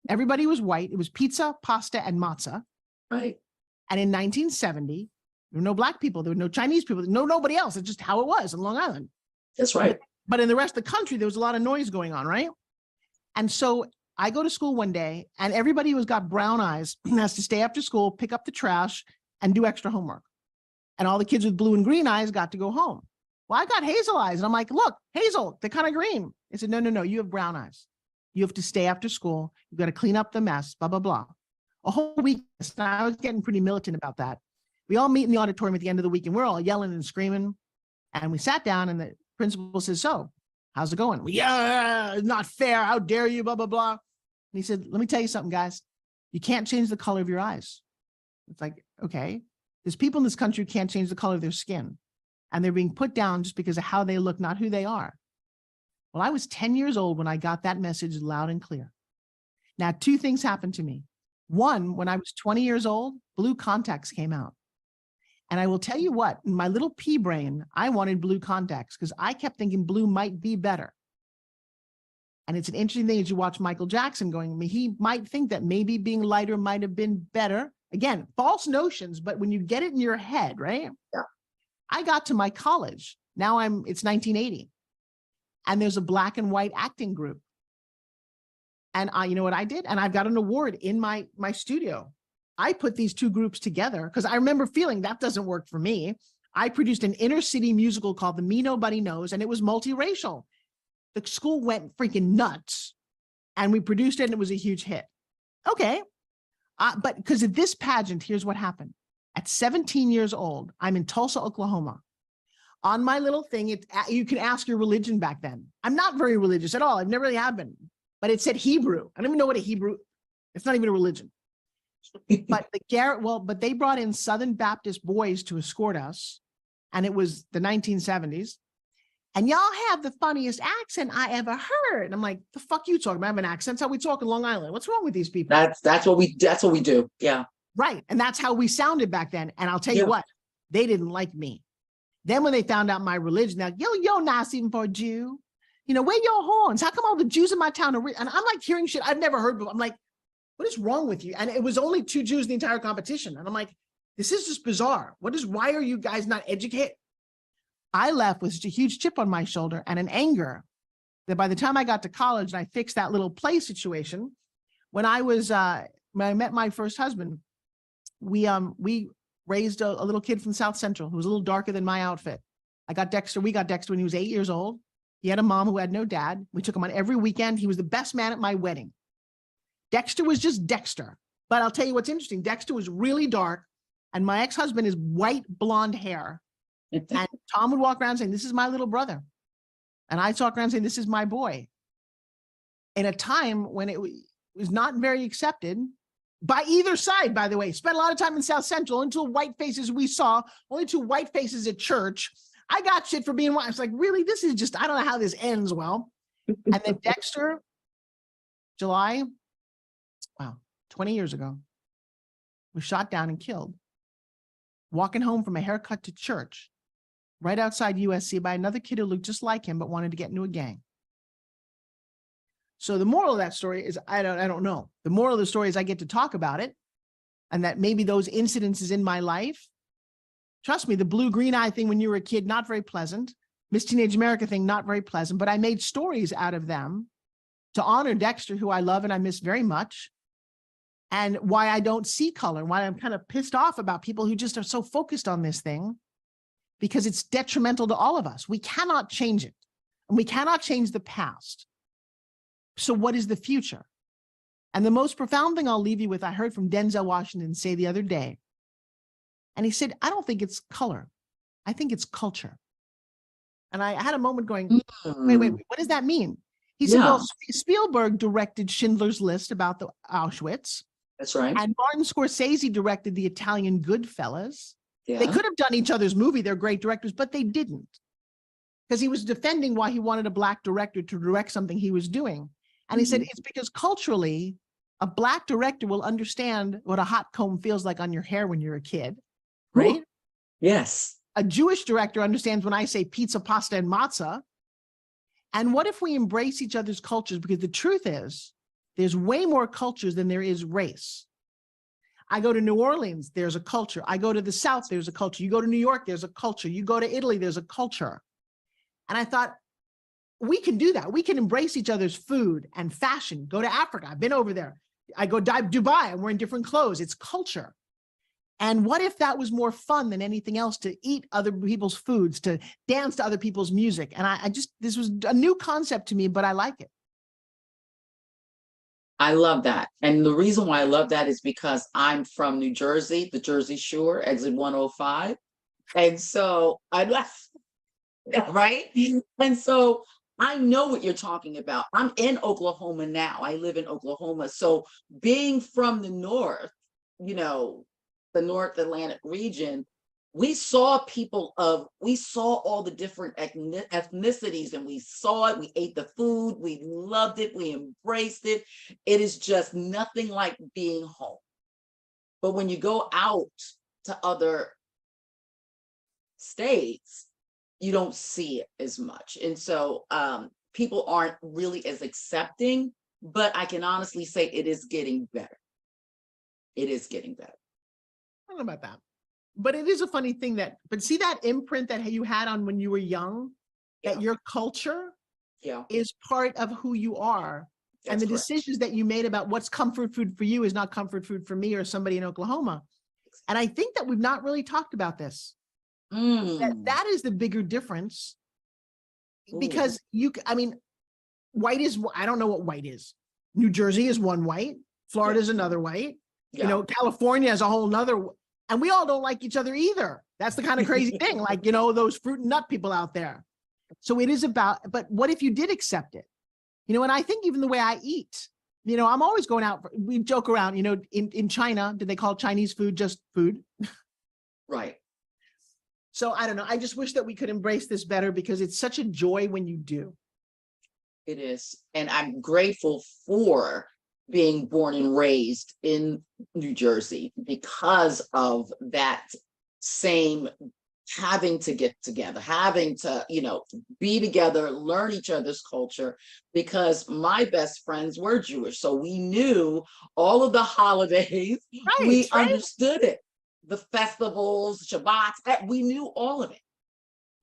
Everybody was white. It was pizza, pasta, and matzah. Right. And in 1970, there were no Black people. There were no Chinese people. Nobody else. It's just how it was in Long Island. That's right. But in the rest of the country, there was a lot of noise going on, right? And so I go to school one day and everybody who's got brown eyes has to stay after school, pick up the trash and do extra homework. And all the kids with blue and green eyes got to go home. Well, I got hazel eyes. And I'm like, look, hazel, they're kind of green. They said, no, you have brown eyes. You have to stay after school. You've got to clean up the mess, blah, blah, blah. A whole week. And I was getting pretty militant about that. We all meet in the auditorium at the end of the week and we're all yelling and screaming. And we sat down and the principal says, so how's it going? Yeah, not fair. How dare you, blah, blah, blah. And he said, let me tell you something, guys. You can't change the color of your eyes. It's like, okay, there's people in this country who can't change the color of their skin. And they're being put down just because of how they look, not who they are. Well, I was 10 years old when I got that message loud and clear. Now, two things happened to me. One, when I was 20 years old, blue contacts came out. And I will tell you what, in my little pea brain, I wanted blue contacts because I kept thinking blue might be better. And it's an interesting thing as you watch Michael Jackson going, he might think that maybe being lighter might have been better. Again, false notions, but when you get it in your head, right? Yeah. I got to my college. Now it's 1980. And there's a Black and white acting group. And you know what I did? And I've got an award in my studio. I put these two groups together because I remember feeling that doesn't work for me. I produced an inner city musical called The Me Nobody Knows, and it was multiracial. The school went freaking nuts and we produced it and it was a huge hit. Okay. But because of this pageant, here's what happened. At 17 years old, I'm in Tulsa, Oklahoma. On my little thing, you can ask your religion back then. I'm not very religious at all. I've never really have been, but it said Hebrew. I don't even know what a Hebrew, it's not even a religion. But but they brought in Southern Baptist boys to escort us. And it was the 1970s. And y'all have the funniest accent I ever heard. And I'm like, the fuck you talking about? I have an accent. That's how we talk in Long Island. What's wrong with these people? That's what we do. Yeah. Right. And that's how we sounded back then. And I'll tell you what, they didn't like me. Then when they found out my religion, they're like, yo, nice even for a Jew. Where your horns? How come all the Jews in my town are and I'm like hearing shit I've never heard before. I'm like, what is wrong with you? And it was only 2 Jews in the entire competition. And I'm like, this is just bizarre. Why are you guys not educated? I left with just a huge chip on my shoulder and an anger that by the time I got to college and I fixed that little play situation, when I met my first husband, we raised a little kid from South Central who was a little darker than my outfit. We got Dexter when he was 8 years old. He had a mom who had no dad. We took him on every weekend. He was the best man at my wedding. Dexter was just Dexter. But I'll tell you what's interesting. Dexter was really dark and my ex-husband is white blonde hair. And Tom would walk around saying, this is my little brother. And I talk around saying, this is my boy. In a time when it was not very accepted by either side, by the way. Spent a lot of time in South Central, until white faces we saw, only 2 white faces at church. I got shit for being white. It's like, really, this is just, I don't know how this ends well. And then Dexter, 20 years ago, was shot down and killed. Walking home from a haircut to church, right outside USC by another kid who looked just like him, but wanted to get into a gang. So the moral of that story is, I don't know. The moral of the story is I get to talk about it and that maybe those incidences in my life Trust me, the blue-green eye thing when you were a kid, not very pleasant. Miss Teenage America thing, not very pleasant, but I made stories out of them to honor Dexter, who I love and I miss very much, and why I don't see color, why I'm kind of pissed off about people who just are so focused on this thing, because it's detrimental to all of us. We cannot change it, and we cannot change the past. So what is the future? And the most profound thing I'll leave you with, I heard from Denzel Washington say the other day, and he said, I don't think it's color. I think it's culture. And I had a moment going, wait, what does that mean? He said, well, Spielberg directed Schindler's List about the Auschwitz. That's right. And Martin Scorsese directed the Italian Goodfellas. Yeah. They could have done each other's movie. They're great directors, but they didn't. Because he was defending why he wanted a Black director to direct something he was doing. And he said, it's because culturally, a Black director will understand what a hot comb feels like on your hair when you're a kid, right? Ooh. Yes. A Jewish director understands when I say pizza, pasta, and matzah. And what if we embrace each other's cultures? Because the truth is, there's way more cultures than there is race. I go to New Orleans, there's a culture. I go to the South, there's a culture. You go to New York, there's a culture. You go to Italy, there's a culture. And I thought, we can do that. We can embrace each other's food and fashion. Go to Africa. I've been over there. I go to Dubai, I'm wearing different clothes. It's culture. And what if that was more fun than anything else, to eat other people's foods, to dance to other people's music? And this was a new concept to me, but I like it. I love that. And the reason why I love that is because I'm from New Jersey, the Jersey Shore, exit 105. And so I left, right? And so I know what you're talking about. I'm in Oklahoma now. I live in Oklahoma. So being from the North, the North Atlantic region, we saw all the different ethnicities, and we saw it. We ate the food. We loved it. We embraced it. It is just nothing like being home. But when you go out to other states, you don't see it as much. And so people aren't really as accepting, but I can honestly say it is getting better. It is getting better. I don't know about that, but it is a funny thing but see that imprint that you had on when you were young, that your culture is part of who you are. And the decisions that you made about what's comfort food for you is not comfort food for me or somebody in Oklahoma. And I think that we've not really talked about this. That is the bigger difference, because white is, I don't know what white is. New Jersey is one white, Florida is another white, California is a whole nother, and we all don't like each other either. That's the kind of crazy thing, like, those fruit and nut people out there. So it is about, but what if you did accept it? And I think even the way I eat, I'm always going out, we joke around, in China, do they call Chinese food just food? Right. So I don't know. I just wish that we could embrace this better, because it's such a joy when you do. It is. And I'm grateful for being born and raised in New Jersey, because of that same having to get together, having to, be together, learn each other's culture, because my best friends were Jewish. So we knew all of the holidays. We understood it. The festivals, Shabbats, we knew all of it.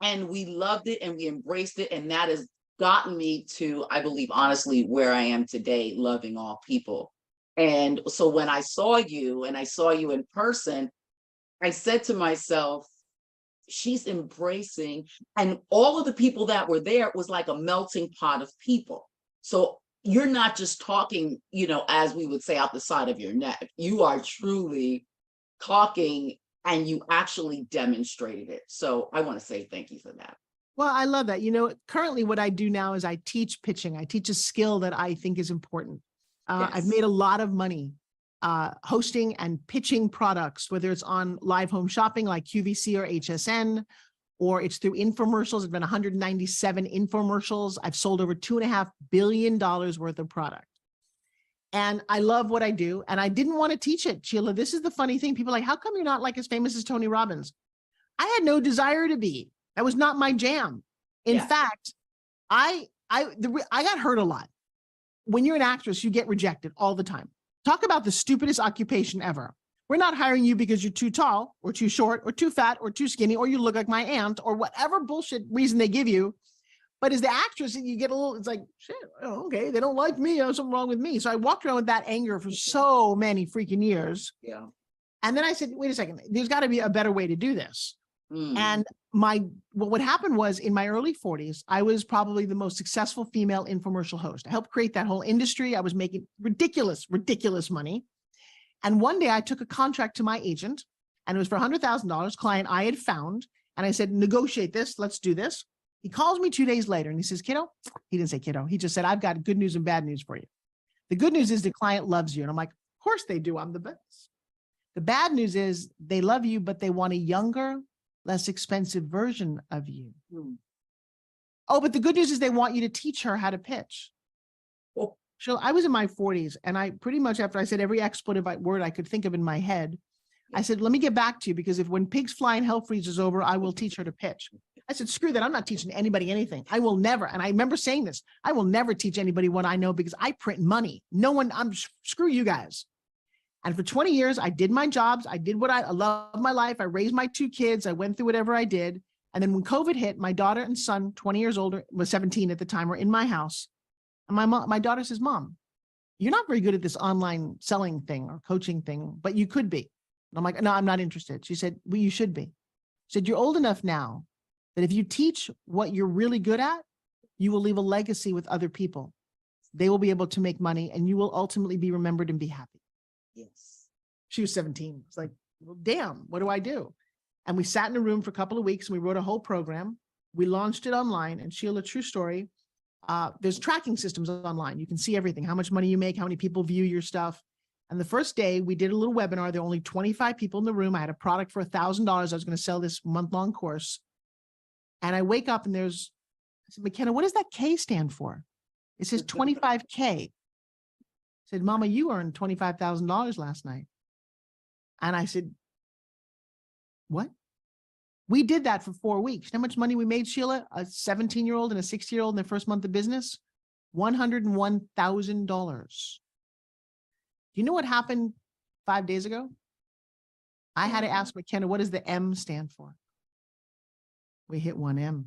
And we loved it and we embraced it. And that has gotten me to, I believe, honestly, where I am today, loving all people. And so when I saw you and I saw you in person, I said to myself, she's embracing, and all of the people that were there was like a melting pot of people. So you're not just talking, as we would say, out the side of your neck. You are truly talking, and you actually demonstrated it. So I want to say thank you for that. Well, I love that. Currently what I do now is I teach pitching. I teach a skill that I think is important. I've made a lot of money hosting and pitching products, whether it's on live home shopping like QVC or HSN, or it's through infomercials. It's been 197 infomercials. I've sold over $2.5 billion worth of product. And I love what I do. And I didn't want to teach it, Sheila. This is the funny thing. People are like, how come you're not like as famous as Tony Robbins? I had no desire to be. That was not my jam. In fact, I got hurt a lot. When you're an actress, you get rejected all the time. Talk about the stupidest occupation ever. We're not hiring you because you're too tall or too short or too fat or too skinny, or you look like my aunt or whatever bullshit reason they give you. But as the actress, you get a little, it's like, shit, oh, okay, they don't like me. There's something wrong with me. So I walked around with that anger for so many freaking years. Yeah. And then I said, wait a second, there's got to be a better way to do this. And what happened was in my early 40s, I was probably the most successful female infomercial host. I helped create that whole industry. I was making ridiculous money. And one day I took a contract to my agent, and it was for $100,000, client I had found. And I said, negotiate this. Let's do this. He calls me 2 days later and he says, kiddo, he didn't say kiddo. He just said, I've got good news and bad news for you. The good news is the client loves you. And I'm like, of course they do. I'm the best. The bad news is they love you, but they want a younger, less expensive version of you. Oh, but the good news is they want you to teach her how to pitch. Oh. So I was in my 40s, and I pretty much, after I said every expletive word I could think of in my head, I said, let me get back to you, because if when pigs fly and hell freezes over, I will teach her to pitch. I said, screw that. I'm not teaching anybody anything. I will never. And I remember saying this, I will never teach anybody what I know, because I print money. No one, screw you guys. And for 20 years, I did my jobs. I did what I love my life. I raised my 2 kids. I went through whatever I did. And then when COVID hit, my daughter and son, 20 years older, was 17 at the time, were in my house. And my daughter says, Mom, you're not very good at this online selling thing or coaching thing, but you could be. And I'm like, no, I'm not interested. She said, well, you should be. She said, you're old enough now that if you teach what you're really good at, you will leave a legacy with other people. They will be able to make money, and you will ultimately be remembered and be happy. Yes. She was 17. It's like, well, damn, what do I do? And we sat in a room for a couple of weeks and we wrote a whole program. We launched it online. And Sheila, true story, there's tracking systems online. You can see everything, how much money you make, how many people view your stuff. And the first day we did a little webinar. There were only 25 people in the room. I had a product for $1,000. I was going to sell this month-long course. And I wake up and I said, McKenna, what does that K stand for? It says 25K. I said, Mama, you earned $25,000 last night. And I said, what? We did that for 4 weeks. You know how much money we made, Sheila? A 17-year-old and a 60-year-old in their first month of business? $101,000. Do you know what happened 5 days ago? I had to ask McKenna, what does the M stand for? We hit 1M.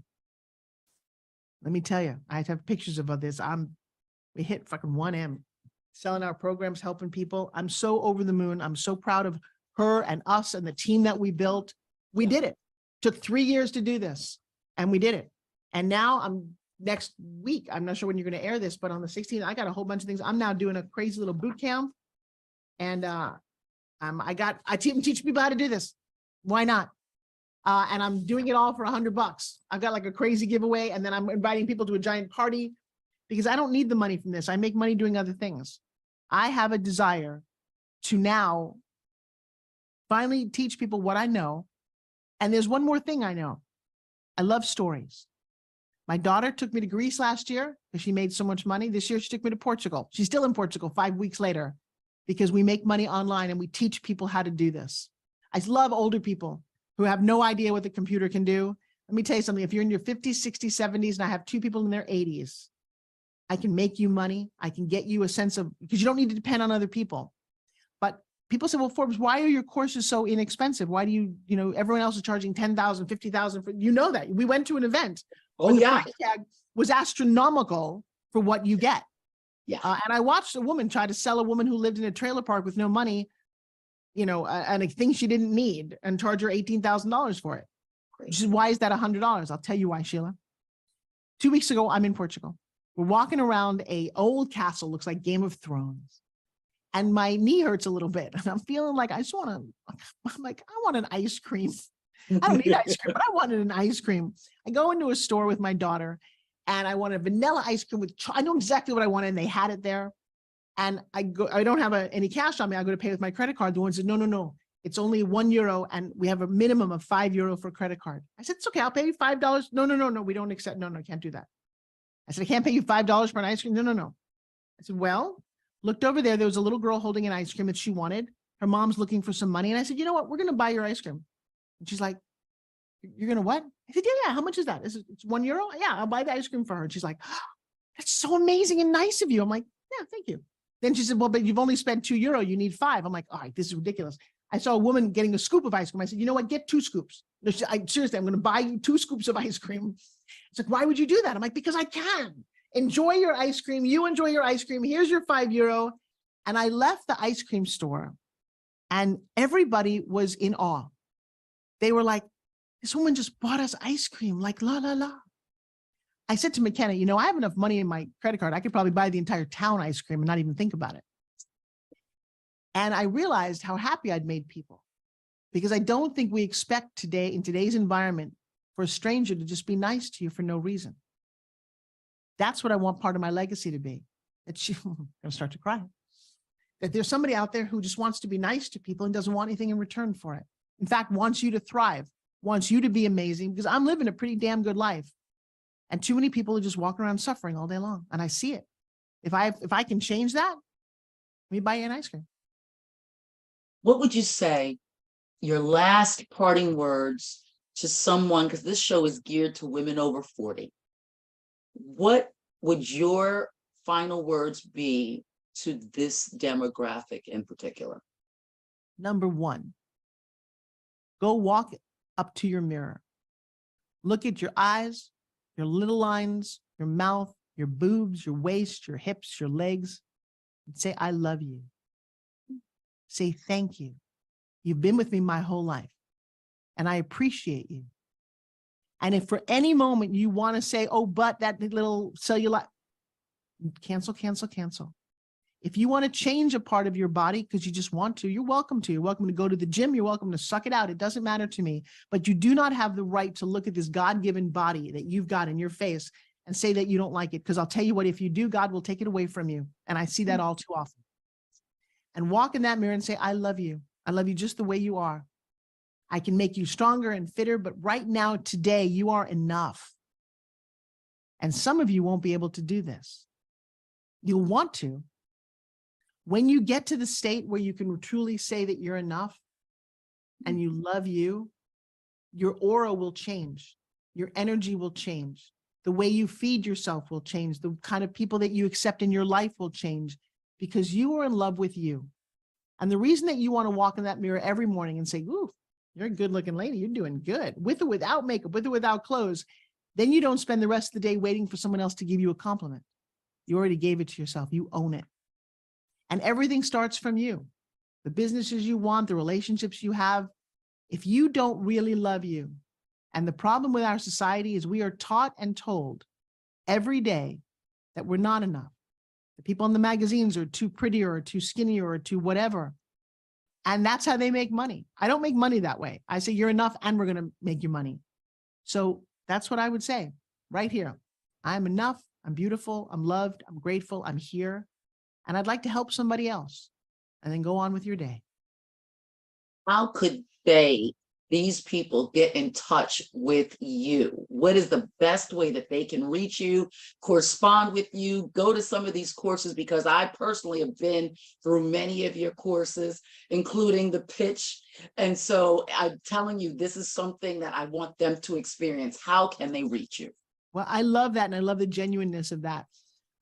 Let me tell you, I have pictures of this. We hit fucking 1M. Selling our programs, helping people. I'm so over the moon. I'm so proud of her and us and the team that we built. We did it. Took 3 years to do this, and we did it. And now next week, I'm not sure when you're going to air this, but on the 16th, I got a whole bunch of things. I'm now doing a crazy little boot camp. And I teach people how to do this. Why not? And I'm doing it all for $100. I've got like a crazy giveaway, and then I'm inviting people to a giant party, because I don't need the money from this. I make money doing other things. I have a desire to now finally teach people what I know. And there's one more thing I know. I love stories. My daughter took me to Greece last year because she made so much money. This year, she took me to Portugal. She's still in Portugal 5 weeks later, because we make money online and we teach people how to do this. I love older people who have no idea what the computer can do. Let me tell you something. If you're in your 50s, 60s, 70s, and I have 2 people in their 80s, I can make you money. I can get you a sense of, because you don't need to depend on other people. But people say, well, Forbes, why are your courses so inexpensive? Why do everyone else is charging $10,000, $50,000 for, that. We went to an event. Oh, yeah. The price tag was astronomical for what you get. Yeah. And I watched a woman try to sell a woman who lived in a trailer park with no money, and a thing she didn't need, and charge her $18,000 for it. She said, why is that $100? I'll tell you why, Sheila. 2 weeks ago, I'm in Portugal. We're walking around a old castle, looks like Game of Thrones. And my knee hurts a little bit. And I'm feeling like I want an ice cream. I don't need ice cream, but I wanted an ice cream. I go into a store with my daughter, and I want a vanilla ice cream with, I know exactly what I wanted, and they had it there. And I don't have any cash on me. I go to pay with my credit card. The one said, no. It's only €1, and we have a minimum of €5 for a credit card. I said, it's okay. I'll pay you $5. No. We don't accept. No, can't do that. I said, I can't pay you $5 for an ice cream. No. I said, well, looked over there. There was a little girl holding an ice cream that she wanted. Her mom's looking for some money. And I said, you know what? We're going to buy your ice cream. And she's like, you're going to what? I said, yeah. How much is that? It's €1? Yeah, I'll buy the ice cream for her. And she's like, oh, that's so amazing and nice of you. I'm like, yeah, thank you. Then she said, well, but you've only spent €2. You need 5. I'm like, all right, this is ridiculous. I saw a woman getting a scoop of ice cream. I said, you know what, get 2 scoops. Seriously, I'm going to buy you 2 scoops of ice cream. It's like, why would you do that? I'm like, because I can. Enjoy your ice cream. You enjoy your ice cream. Here's your €5. And I left the ice cream store and everybody was in awe. They were like, this woman just bought us ice cream, like la, la, la. I said to McKenna, you know, I have enough money in my credit card. I could probably buy the entire town ice cream and not even think about it. And I realized how happy I'd made people, because I don't think we expect today, in today's environment, for a stranger to just be nice to you for no reason. That's what I want part of my legacy to be. That I'm going to start to cry. That there's somebody out there who just wants to be nice to people and doesn't want anything in return for it. In fact, wants you to thrive, wants you to be amazing, because I'm living a pretty damn good life. And too many people are just walking around suffering all day long. And I see it. If I can change that, let me buy you an ice cream. What would you say your last parting words to someone, because this show is geared to women over 40. What would your final words be to this demographic in particular? Number 1, go walk up to your mirror. Look at your eyes, your little lines, your mouth, your boobs, your waist, your hips, your legs, and say, I love you. Say, thank you. You've been with me my whole life, and I appreciate you. And if for any moment you want to say, oh, but that little cellulite, cancel, cancel, cancel. If you want to change a part of your body because you just want to, you're welcome to. You're welcome to go to the gym. You're welcome to suck it out. It doesn't matter to me. But you do not have the right to look at this God-given body that you've got in your face and say that you don't like it. Because I'll tell you what, if you do, God will take it away from you. And I see that all too often. And walk in that mirror and say, I love you. I love you just the way you are. I can make you stronger and fitter, but right now, today, you are enough. And some of you won't be able to do this. You'll want to. When you get to the state where you can truly say that you're enough and you love you, your aura will change. Your energy will change. The way you feed yourself will change. The kind of people that you accept in your life will change because you are in love with you. And the reason that you want to walk in that mirror every morning and say, ooh, you're a good looking lady. You're doing good, with or without makeup, with or without clothes. Then you don't spend the rest of the day waiting for someone else to give you a compliment. You already gave it to yourself. You own it. And everything starts from you. The businesses you want, the relationships you have. If you don't really love you, and the problem with our society is we are taught and told every day that we're not enough. The people in the magazines are too pretty or too skinny or too whatever. And that's how they make money. I don't make money that way. I say you're enough and we're going to make you money. So that's what I would say right here. I'm enough. I'm beautiful. I'm loved. I'm grateful. I'm here. And I'd like to help somebody else, and then go on with your day. How could these people get in touch with you? What is the best way that they can reach you, correspond with you, go to some of these courses? Because I personally have been through many of your courses, including the pitch. And so I'm telling you, this is something that I want them to experience. How can they reach you? Well, I love that. And I love the genuineness of that.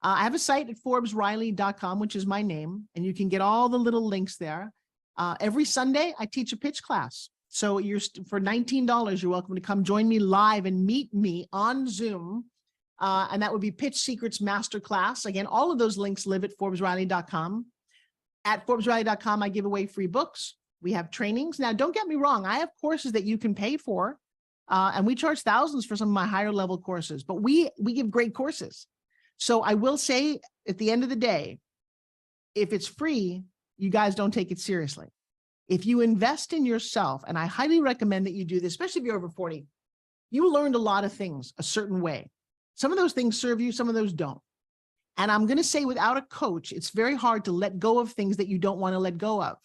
I have a site at ForbesRiley.com, which is my name, and you can get all the little links there. Every Sunday, I teach a pitch class. So for $19, you're welcome to come join me live and meet me on Zoom. And that would be Pitch Secrets Masterclass. Again, all of those links live at ForbesRiley.com. At ForbesRiley.com, I give away free books. We have trainings. Now, don't get me wrong. I have courses that you can pay for, and we charge thousands for some of my higher level courses, but we give great courses. So I will say at the end of the day, if it's free, you guys don't take it seriously. If you invest in yourself, and I highly recommend that you do this, especially if you're over 40, you learned a lot of things a certain way. Some of those things serve you, some of those don't. And I'm going to say without a coach, it's very hard to let go of things that you don't want to let go of.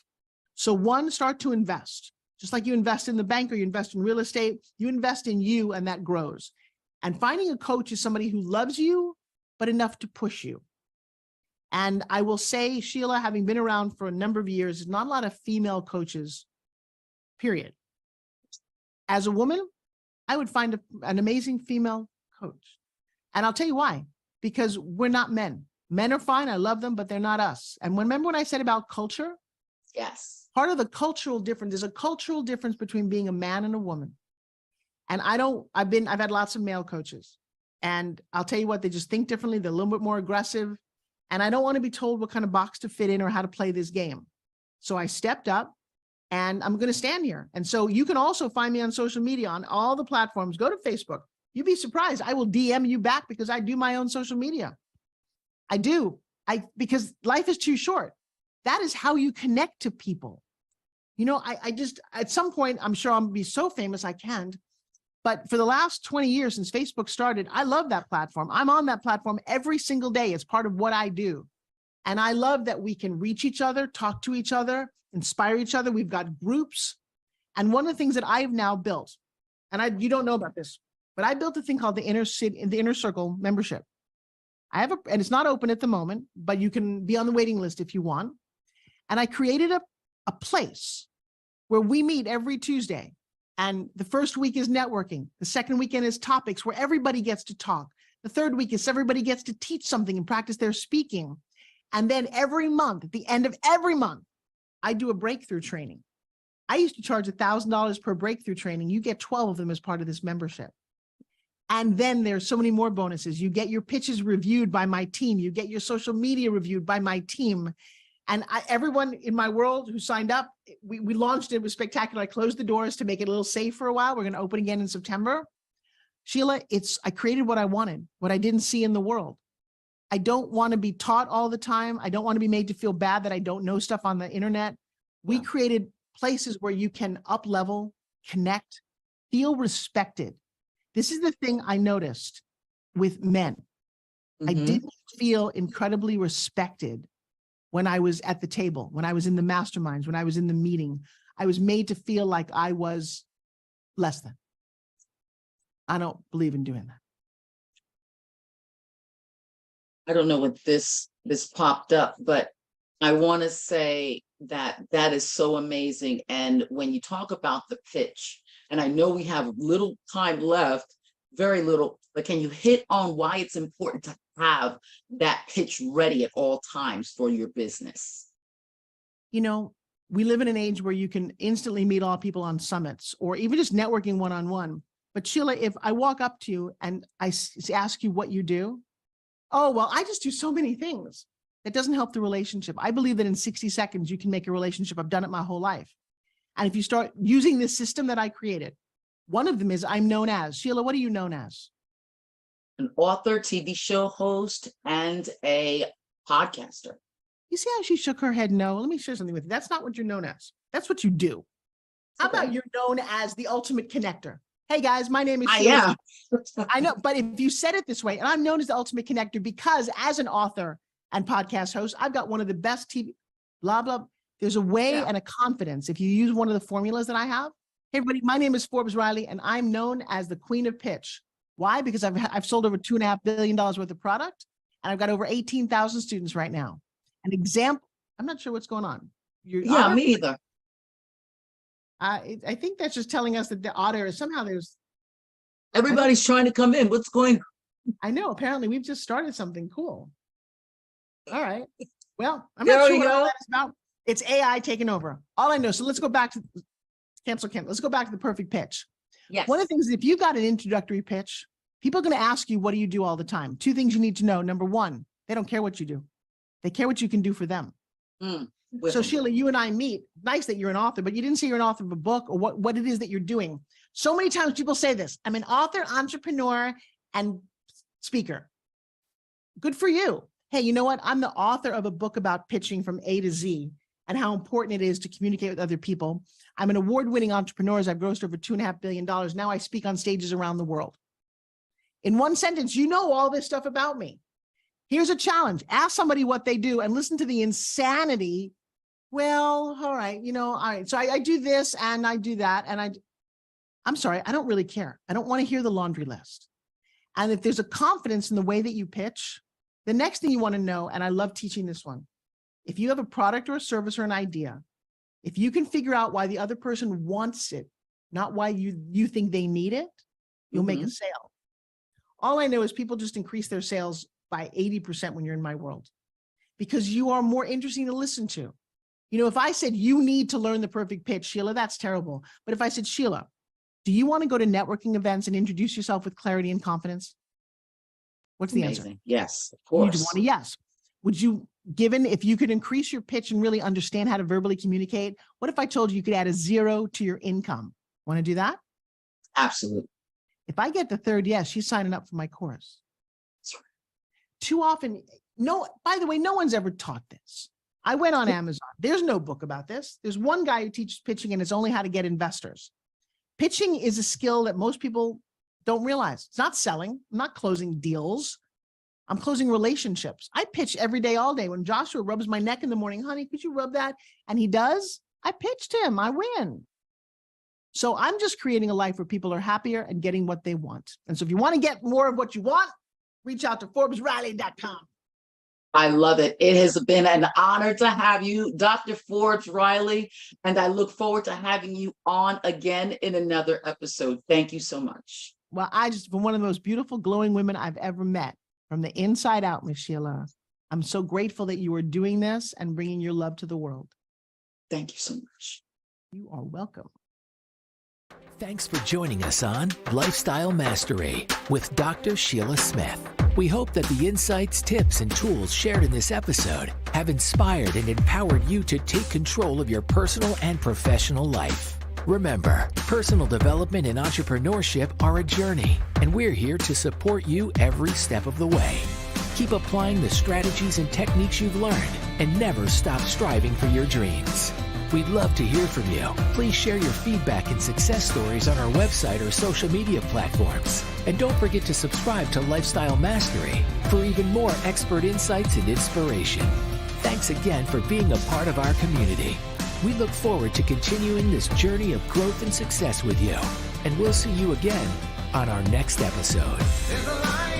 So one, start to invest. Just like you invest in the bank or you invest in real estate, you invest in you and that grows. And finding a coach is somebody who loves you, but enough to push you. And I will say, Sheila, having been around for a number of years, there's not a lot of female coaches, period. As a woman, I would find an amazing female coach. And I'll tell you why, because we're not men. Men are fine. I love them, but they're not us. And remember when I said about culture, Yes. Part of the cultural difference, there's a cultural difference between being a man and a woman. And I've had lots of male coaches, and I'll tell you what, they just think differently. They're a little bit more aggressive. And I don't want to be told what kind of box to fit in or how to play this game. So I stepped up, and I'm going to stand here. And so you can also find me on social media on all the platforms. Go to Facebook. You'd be surprised. I will DM you back because I do my own social media. I do. Because life is too short. That is how you connect to people. You know, I just, at some point, I'm sure I'll be so famous I can't. But for the last 20 years since Facebook started, I love that platform. I'm on that platform every single day. It's part of what I do. And I love that we can reach each other, talk to each other, inspire each other. We've got groups. And one of the things that I've now built, and you don't know about this, but I built a thing called the Inner Circle membership. And it's not open at the moment, but you can be on the waiting list if you want. And I created a place where we meet every Tuesday. And the first week is networking. The second weekend is topics where everybody gets to talk. The third week is everybody gets to teach something and practice their speaking. And then every month, at the end of every month, I do a breakthrough training. I used to charge $1,000 per breakthrough training. You get 12 of them as part of this membership. And then there's so many more bonuses. You get your pitches reviewed by my team. You get your social media reviewed by my team. And everyone in my world who signed up, we launched it. It was spectacular. I closed the doors to make it a little safe for a while. We're going to open again in September. Sheila, I created what I wanted, what I didn't see in the world. I don't want to be taught all the time. I don't want to be made to feel bad that I don't know stuff on the internet. We created places where you can up level, connect, feel respected. This is the thing I noticed with men. I didn't feel incredibly respected when I was at the table, when I was in the masterminds, when I was in the meeting. I was made to feel like I was less than. I don't believe in doing that. I don't know what this popped up, but I want to say that is so amazing. And when you talk about the pitch, and I know we have little time left, very little, but can you hit on why it's important to have that pitch ready at all times for your business? You know, we live in an age where you can instantly meet all people on summits or even just networking one-on-one. But Sheila, if I walk up to you and I ask you what you do, oh, well, I just do so many things. That doesn't help the relationship. I believe that in 60 seconds, you can make a relationship. I've done it my whole life. And if you start using this system that I created, one of them is I'm known as. Sheila, what are you known as? An author, TV show host, and a podcaster. You see how she shook her head no? Let me share something with you. That's not what you're known as. That's what you do. How about you're known as the ultimate connector? Hey guys, my name is Sheila. I know, but if you said it this way, and I'm known as the ultimate connector because as an author and podcast host, I've got one of the best TV, blah, blah. There's a way and a confidence. If you use one of the formulas that I have. Hey everybody, my name is Forbes Riley, and I'm known as the queen of pitch. Why? Because I've sold over $2.5 billion worth of product, and I've got over 18,000 students right now. An example, I'm not sure what's going on. Me either. I think that's just telling us that the otter is somehow everybody's trying to come in. What's going on? I know. Apparently, we've just started something cool. All right. Well, I'm not sure what all that is about. It's AI taking over. All I know. So let's go back to cancel. Let's go back to the perfect pitch. Yes. One of the things, if you've got an introductory pitch, people are going to ask you, what do you do all the time? Two things you need to know. Number one, they don't care what you do. They care what you can do for them. So Sheila, you and I meet. Nice that you're an author, but you didn't say you're an author of a book or what it is that you're doing. So many times people say this, I'm an author, entrepreneur, and speaker. Good for you. Hey, you know what? I'm the author of a book about pitching from A to Z and how important it is to communicate with other people. I'm an award-winning entrepreneur. I've grossed over $2.5 billion. Now I speak on stages around the world. In one sentence, you know all this stuff about me. Here's a challenge. Ask somebody what they do and listen to the insanity. Well, all right, all right. So I do this and I do that. And I'm sorry, I don't really care. I don't want to hear the laundry list. And if there's a confidence in the way that you pitch, the next thing you want to know, and I love teaching this one, if you have a product or a service or an idea, if you can figure out why the other person wants it, not why you think they need it, you'll make a sale. All I know is people just increase their sales by 80% when you're in my world, because you are more interesting to listen to. You know, if I said you need to learn the perfect pitch, Sheila, that's terrible. But if I said, Sheila, do you want to go to networking events and introduce yourself with clarity and confidence? What's the answer? Yes, of You course. just want a yes. Would you, given if you could increase your pitch and really understand how to verbally communicate, what if I told you you could add a 0 to your income? Want to do that? Absolutely. If I get the third yes, she's signing up for my course. That's right. Too often, by the way, no one's ever taught this. I went on Amazon. There's no book about this. There's one guy who teaches pitching, and it's only how to get investors. Pitching is a skill that most people don't realize. It's not selling. I'm not closing deals. I'm closing relationships. I pitch every day, all day. When Joshua rubs my neck in the morning, honey, could you rub that? And he does. I pitched him. I win. So I'm just creating a life where people are happier and getting what they want. And so if you want to get more of what you want, reach out to ForbesRiley.com. I love it. It has been an honor to have you, Dr. Forbes Riley, and I look forward to having you on again in another episode. Thank you so much. Well, I just been one of the most beautiful, glowing women I've ever met from the inside out, Miss Sheila. I'm so grateful that you are doing this and bringing your love to the world. Thank you so much. You are welcome. Thanks for joining us on Lifestyle Mastery with Dr. Sheila Smith. We hope that the insights, tips, and tools shared in this episode have inspired and empowered you to take control of your personal and professional life. Remember, personal development and entrepreneurship are a journey, and we're here to support you every step of the way. Keep applying the strategies and techniques you've learned, and never stop striving for your dreams. We'd love to hear from you. Please share your feedback and success stories on our website or social media platforms. And don't forget to subscribe to Lifestyle Mastery for even more expert insights and inspiration. Thanks again for being a part of our community. We look forward to continuing this journey of growth and success with you. And we'll see you again on our next episode.